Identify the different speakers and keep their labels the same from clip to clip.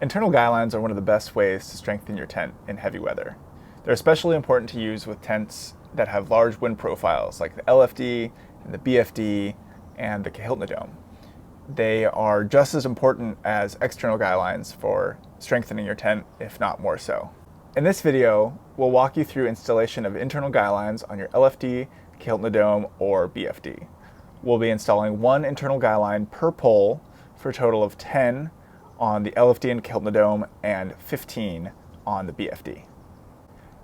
Speaker 1: Internal guylines are one of the best ways to strengthen your tent in heavy weather. They're especially important to use with tents that have large wind profiles like the LFD and the BFD and the Kahiltna Dome. They are just as important as external guylines for strengthening your tent, if not more so. In this video, we'll walk you through installation of internal guylines on your LFD, Kahiltna Dome, or BFD. We'll be installing one internal guyline per pole for a total of 10 on the LFD and Kahiltna Dome and 15 on the BFD.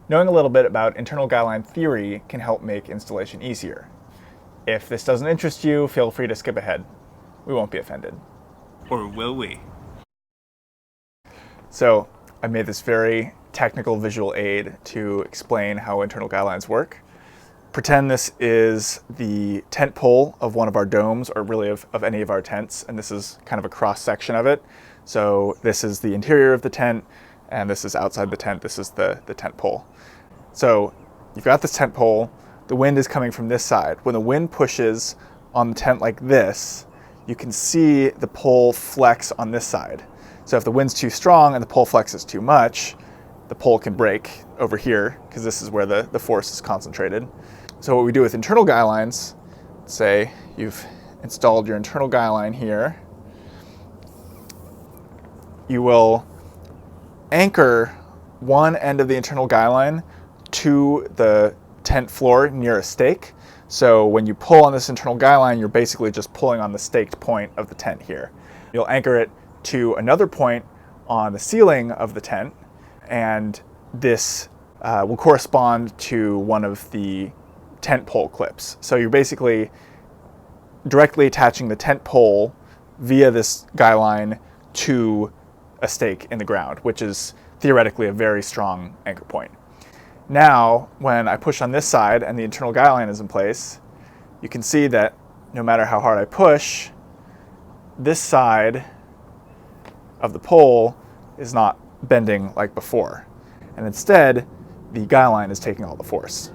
Speaker 1: Knowing a little bit about internal guyline theory can help make installation easier. If this doesn't interest you, feel free to skip ahead. We won't be offended.
Speaker 2: Or will we?
Speaker 1: So I made this very technical visual aid to explain how internal guylines work. Pretend this is the tent pole of one of our domes, or really of any of our tents, and this is kind of a cross section of it. So this is the interior of the tent, and this is outside the tent. This is the tent pole. So you've got this tent pole, the wind is coming from this side. When the wind pushes on the tent like this, you can see the pole flex on this side. So if the wind's too strong and the pole flexes too much, the pole can break over here, because this is where the force is concentrated. So what we do with internal guylines, say you've installed your internal guyline here, you will anchor one end of the internal guyline to the tent floor near a stake. So when you pull on this internal guyline, you're basically just pulling on the staked point of the tent here. You'll anchor it to another point on the ceiling of the tent, and this will correspond to one of the tent pole clips. So you're basically directly attaching the tent pole via this guyline to a stake in the ground, which is theoretically a very strong anchor point. Now, when I push on this side and the internal guyline is in place, you can see that no matter how hard I push, this side of the pole is not bending like before. And instead, the guyline is taking all the force.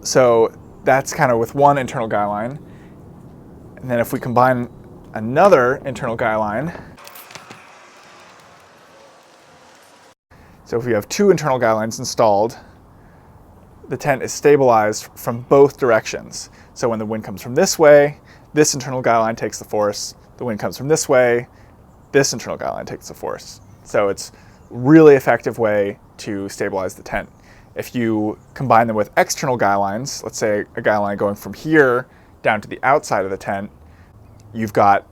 Speaker 1: So that's kind of with one internal guyline. And then if we combine another internal guyline, so if we have two internal guylines installed, the tent is stabilized from both directions. So when the wind comes from this way, this internal guyline takes the force. The wind comes from this way, this internal guyline takes the force. So it's a really effective way to stabilize the tent. If you combine them with external guylines, let's say a guyline going from here down to the outside of the tent, you've got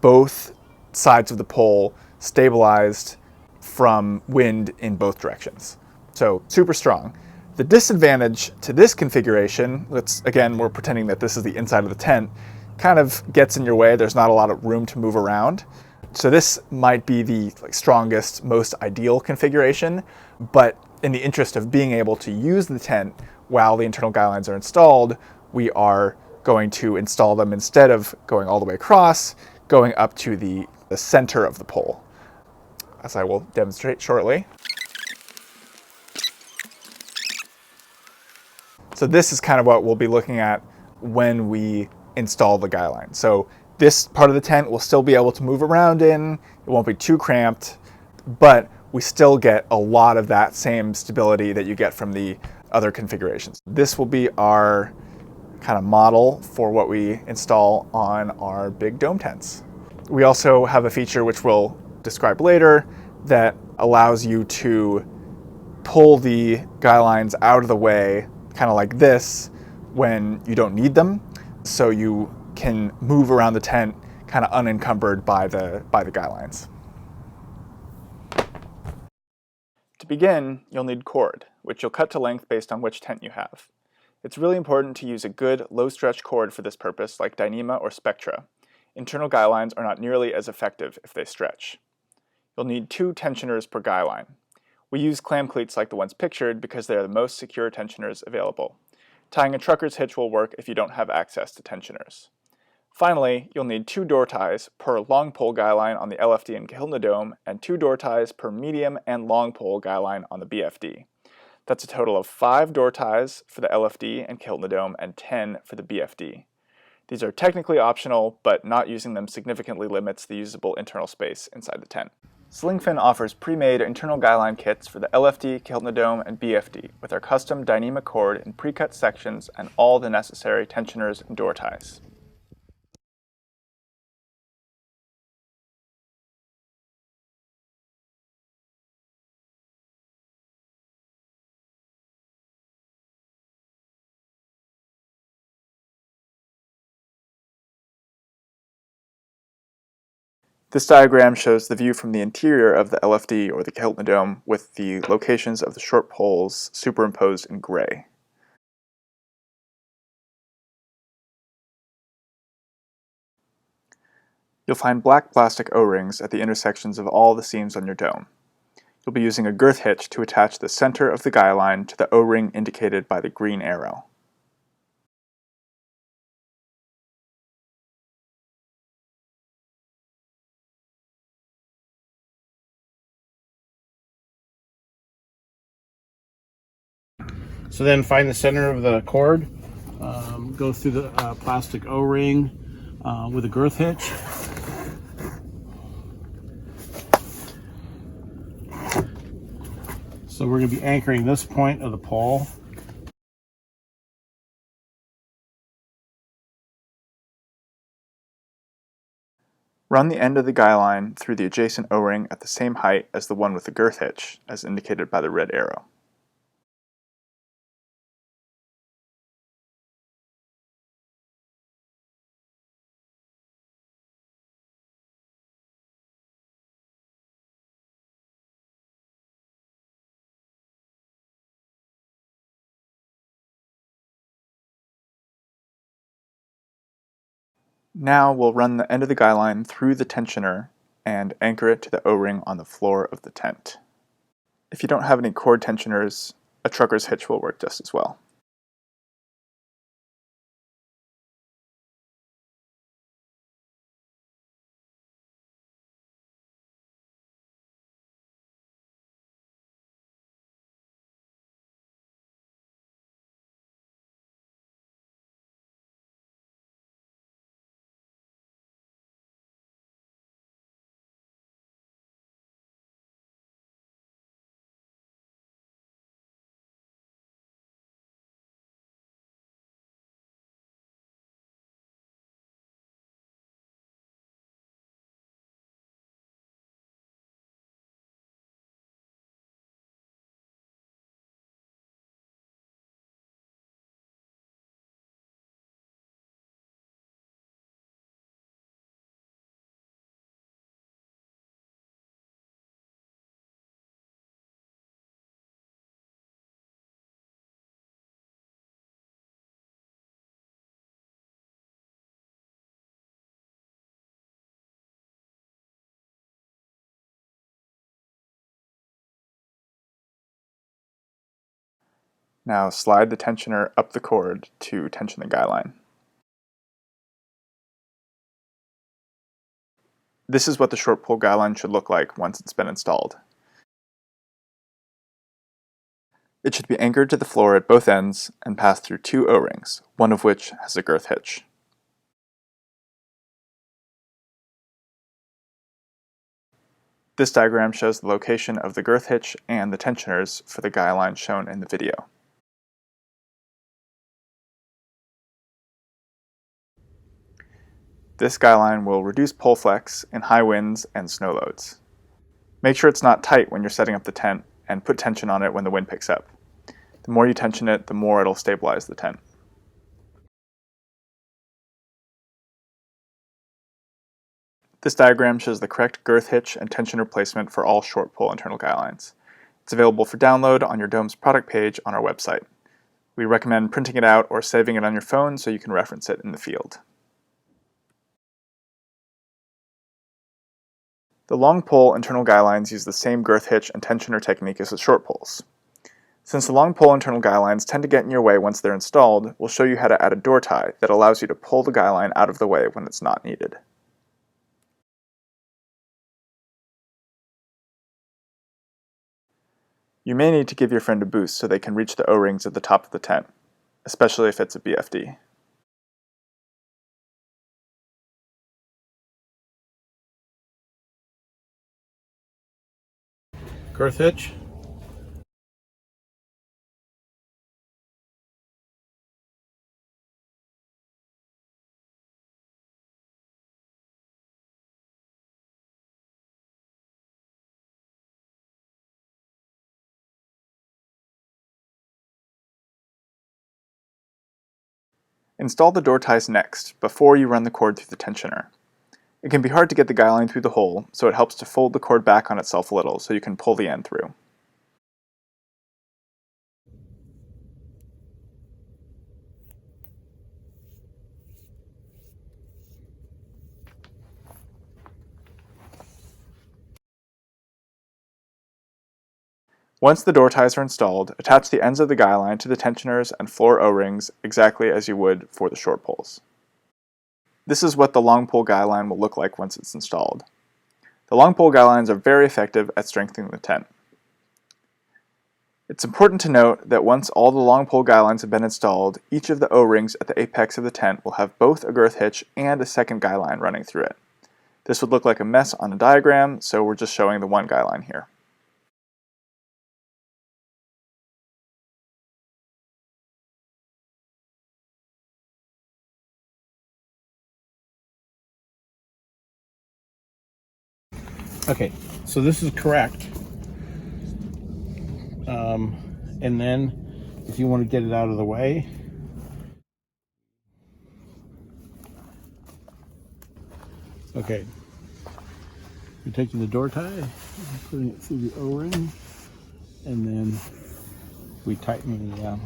Speaker 1: both sides of the pole stabilized from wind in both directions. So super strong. The disadvantage to this configuration, again, we're pretending that this is the inside of the tent, kind of gets in your way. There's not a lot of room to move around. So this might be the strongest, most ideal configuration, but in the interest of being able to use the tent while the internal guylines are installed, we are going to install them, instead of going all the way across, going up to the center of the pole, as I will demonstrate shortly. So this is kind of what we'll be looking at when we install the guyline. So this part of the tent will still be able to move around in, it won't be too cramped, but we still get a lot of that same stability that you get from the other configurations. This will be our kind of model for what we install on our big dome tents. We also have a feature, which we'll describe later, that allows you to pull the guylines out of the way, kind of like this, when you don't need them. So you can move around the tent kind of unencumbered by the guylines. To begin, you'll need cord, which you'll cut to length based on which tent you have. It's really important to use a good low-stretch cord for this purpose, like Dyneema or Spectra. Internal guylines are not nearly as effective if they stretch. You'll need 2 tensioners per guyline. We use clam cleats like the ones pictured because they are the most secure tensioners available. Tying a trucker's hitch will work if you don't have access to tensioners. Finally, you'll need 2 door ties per long pole guyline on the LFD and Kahiltna Dome, and 2 door ties per medium and long pole guyline on the BFD. That's a total of 5 door ties for the LFD and Kahiltna Dome and 10 for the BFD. These are technically optional, but not using them significantly limits the usable internal space inside the tent. SlingFin offers pre-made internal guyline kits for the LFD, Kahiltna Dome, and BFD with our custom Dyneema cord in pre-cut sections and all the necessary tensioners and door ties. This diagram shows the view from the interior of the LFD or the Kahiltna Dome with the locations of the short poles superimposed in gray. You'll find black plastic O-rings at the intersections of all the seams on your dome. You'll be using a girth hitch to attach the center of the guy line to the O-ring indicated by the green arrow.
Speaker 3: So then find the center of the cord, go through the plastic O-ring with a girth hitch. So we're going to be anchoring this point of the pole.
Speaker 1: Run the end of the guy line through the adjacent O-ring at the same height as the one with the girth hitch, as indicated by the red arrow. Now we'll run the end of the guy line through the tensioner and anchor it to the O-ring on the floor of the tent. If you don't have any cord tensioners, a trucker's hitch will work just as well. Now slide the tensioner up the cord to tension the guy line. This is what the short pole guy line should look like once it's been installed. It should be anchored to the floor at both ends and pass through two O-rings, one of which has a girth hitch. This diagram shows the location of the girth hitch and the tensioners for the guy line shown in the video. This guy line will reduce pole flex in high winds and snow loads. Make sure it's not tight when you're setting up the tent and put tension on it when the wind picks up. The more you tension it, the more it'll stabilize the tent. This diagram shows the correct girth hitch and tensioner placement for all short pole internal guy lines. It's available for download on your dome's product page on our website. We recommend printing it out or saving it on your phone so you can reference it in the field. The long pole internal guy lines use the same girth hitch and tensioner technique as the short poles. Since the long pole internal guy lines tend to get in your way once they're installed, we'll show you how to add a door tie that allows you to pull the guy line out of the way when it's not needed. You may need to give your friend a boost so they can reach the O-rings at the top of the tent, especially if it's a BFD.
Speaker 3: girth hitch.
Speaker 1: Install the door ties next, before you run the cord through the tensioner. It can be hard to get the guy line through the hole, so it helps to fold the cord back on itself a little so you can pull the end through. Once the door ties are installed, attach the ends of the guy line to the tensioners and floor O-rings exactly as you would for the short poles. This is what the long pole guy line will look like once it's installed. The long pole guy lines are very effective at strengthening the tent. It's important to note that once all the long pole guy lines have been installed, each of the O-rings at the apex of the tent will have both a girth hitch and a second guy line running through it. This would look like a mess on a diagram, so we're just showing the one guy line here.
Speaker 3: Okay, so this is correct. And then if you want to get it out of the way, okay, you're taking the door tie, putting it through the O-ring, and then we tighten the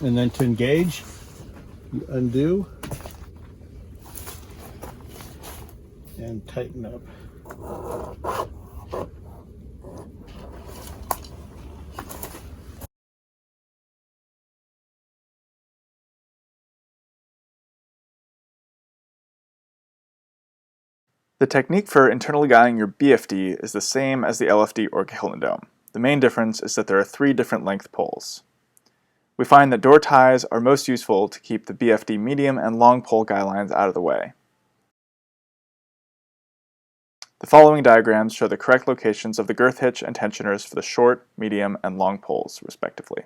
Speaker 3: and then to engage, you undo and tighten up.
Speaker 1: The technique for internally guiding your BFD is the same as the LFD or Kahiltna Dome. The main difference is that there are 3 different length poles. We find that door ties are most useful to keep the BFD medium and long pole guy lines out of the way. The following diagrams show the correct locations of the girth hitch and tensioners for the short, medium, and long poles, respectively.